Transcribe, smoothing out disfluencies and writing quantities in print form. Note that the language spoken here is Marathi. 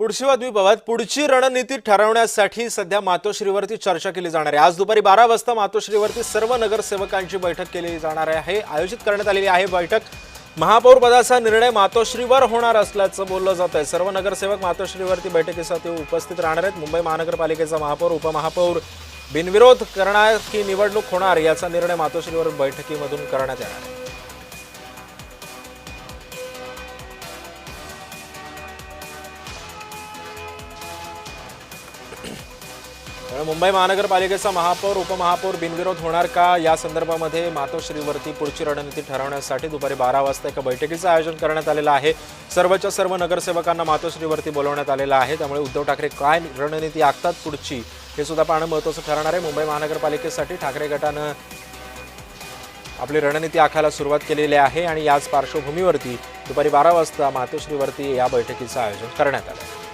पुढची बातमी बघत पुढची रणनीती ठरवण्यासाठी सध्या मातोश्रीवरती चर्चा केली जाणार आहे। आज दुपारी 12 वाजता मातोश्रीवरती सर्व नगरसेवकांची बैठक केली जाणार आहे। आयोजित करण्यात आलेली आहे बैठक। महापौर पदाचा निर्णय मातोश्रीवर होणार असल्याचं बोललं जात आहे। सर्व नगरसेवक मातोश्रीवरती बैठकीसाठी उपस्थित राहणार आहेत। मुंबई महानगरपालिकेचा महापौर उपमहापौर बिनविरोध करणार की निवडणूक होणार याचा निर्णय मातोश्रीवर बैठकीमधून करण्यात येणार आहे। मुंबई महानगरपालिकेचा महापौर उपमहापौर बिनविरोध होणार का या संदर्भामध्ये मातोश्रीवरती पुढची रणनीती ठरवण्यासाठी दुपारी 12 वाजता एका बैठकीचं आयोजन करण्यात आलेलं आहे। सर्वच्या सर्व नगरसेवकांना मातोश्रीवरती बोलवण्यात आलेलं आहे। त्यामुळे उद्धव ठाकरे काय रणनीती आखतात पुढची हे सुद्धा पाहणं महत्त्वाचं ठरणार आहे। मुंबई महानगरपालिकेसाठी ठाकरे गटानं आपली रणनीती आखायला सुरुवात केलेली आहे आणि याच पार्श्वभूमीवरती दुपारी 12 वाजता मातोश्रीवरती या बैठकीचं आयोजन करण्यात आलं आहे।